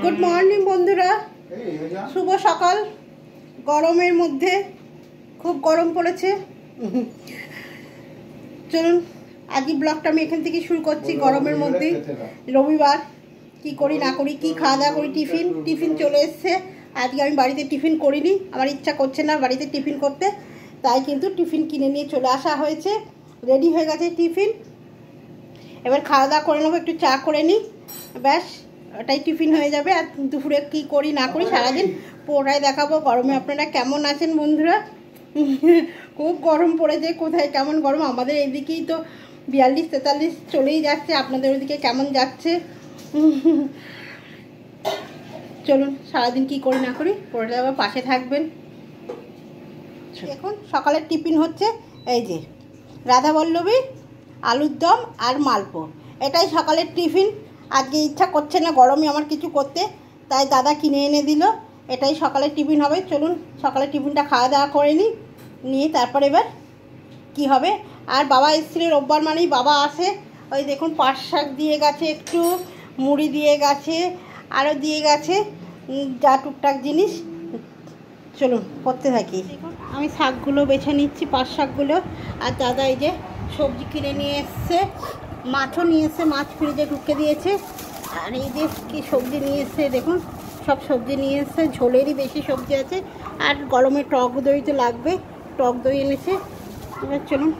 Good morning বন্ধুরা, শুভ সকাল। গরমের মধ্যে খুব গরম পড়েছে। চলুন আজকে ব্লগটা আমি এখান থেকে শুরু করছি। গরমের মধ্যে রবিবার কি করি না করি, কি খাওয়া দাওয়া করি। টিফিন চলে এসছে। আজকে আমি বাড়িতে টিফিন করিনি, আমার ইচ্ছা করছে না বাড়িতে টিফিন করতে, তাই কিন্তু টিফিন কিনে নিয়ে চলে আসা হয়েছে। রেডি হয়ে গেছে টিফিন, এবার খাওয়া দাওয়া করে নেবো, একটু চা করে নিই, ব্যাস ওটাই টিফিন হয়ে যাবে। আর দুপুরে কি করি না করি সারাদিন পুরোটাই দেখাবো। গরমে আপনারা কেমন আছেন বন্ধুরা? খুব গরম পড়েছে, কোথায় কেমন গরম। আমাদের এদিকেই তো 42-43 চলেই যাচ্ছে, আপনাদের ওদিকে কেমন যাচ্ছে? চলুন সারাদিন কি করি না করি পুরোটা আবার পাশে থাকবেন। এখন সকালের টিফিন হচ্ছে এই যে রাধাবল্লভী, আলুর দম আর মালপো, এটাই সকালের টিফিন। আজকে ইচ্ছা করছে না গরমে আমার কিছু করতে, তাই দাদা কিনে এনে দিল। এটাই সকালের টিফিন হবে। চলুন সকালের টিফিনটা খাওয়া দাওয়া করে নিয়ে তারপর এবার কি হবে। আর বাবা এসেছিল, রোববার মানেই বাবা আসে। ওই দেখুন পাট শাক দিয়ে গেছে, একটু মুড়ি দিয়ে গেছে, আরও দিয়ে গেছে যা টুকটাক জিনিস। চলুন করতে থাকি। দেখুন আমি শাকগুলো বেছে নিচ্ছি, পাট শাকগুলো। আর দাদা এই যে সবজি কিনে নিয়ে এসছে, মাছও নিয়ে এসছে, মাছ ফ্রিজে ঢুকে দিয়েছে। আর এই যে কী সবজি নিয়ে এসছে, দেখুন সব সবজি নিয়ে এসছে, ঝোলেরই বেশি সবজি আছে। আর গরমে টক দই তো লাগবে, টক দই এনেছে। এবার চলুন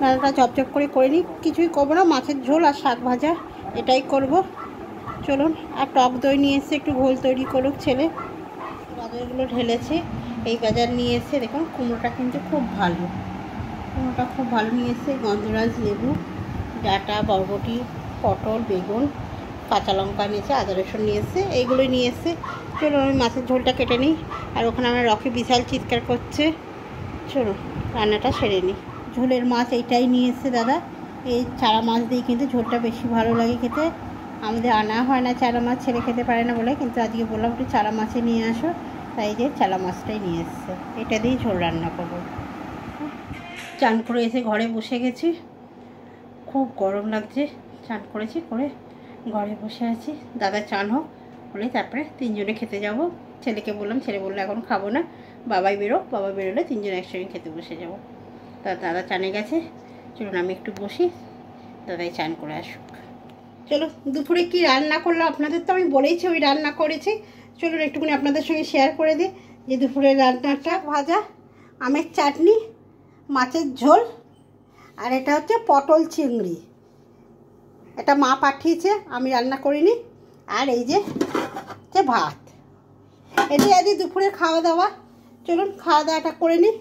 রান্নাটা চপচপ করে নিই। কিছুই করবো না, মাছের ঝোল আর শাক ভাজা এটাই করব। চলুন, আর টক দই নিয়ে এসছে, একটু ঘোল তৈরি করুক ছেলে। বাজারগুলো ঢেলেছে, এই বাজার নিয়ে এসছে। দেখুন কুমড়োটা কিন্তু খুব ভালো, কুমড়োটা খুব ভালো নিয়ে এসছে। গন্ধরাজ লেবু, ডাঁটা, বরবটি, পটল, বেগুন, কাঁচা লঙ্কা নিয়েছে, আদা রসুন নিয়ে এসছে, এইগুলোই নিয়ে এসছে। চলো আমি মাছের ঝোলটা কেটে নিই। আর ওখানে আমার রকি বিশাল চিৎকার করছে। চলো রান্নাটা সেরে নিই। ঝোলের মাছ এইটাই নিয়ে এসছে দাদা। এই চারা মাছ দিয়ে কিন্তু ঝোলটা বেশি ভালো লাগে খেতে। আমাদের আনা হয় না চারা মাছ, ছেলে খেতে পারে না বলে, কিন্তু আজকে বললাম একটু চারা মাছে নিয়ে আসো, তাই যে চারা মাছটাই নিয়ে এসছে। এটা দিয়েই ঝোল রান্না করবো। চান করে এসে ঘরে বসে গেছি, খুব গরম লাগছে। চান করেছি, করে ঘরে বসে আছি। দাদা চান হোক বলে তারপরে তিনজনে খেতে যাব। ছেলেকে বললাম, ছেলে বললো এখন খাবো না, বাবাই বাবা বেরোলে তিনজনে একসঙ্গে খেতে বসে যাব। তা দাদা চানে গেছে। চলুন আমি একটু বসি, দাদাই চান করে আসুক। চলো দুপুরে কি রান্না করলো আপনাদের তো আমি বলেইছি, ওই রান্না করেছি। চলুন একটুখানি আপনাদের সঙ্গে শেয়ার করে দিই যে দুপুরের রান্নাটা। ভাজা, আমের চাটনি, মাছের ঝোল, আর এটা হচ্ছে পটল চিংড়ি। এটা মা পাঠিয়েছে, আমি রান্না করিনি। আর এই যে ভাত, এটাই আজকে দুপুরে খাওয়া দাওয়া। চলুন খাওয়া দাওয়াটা করে নিই।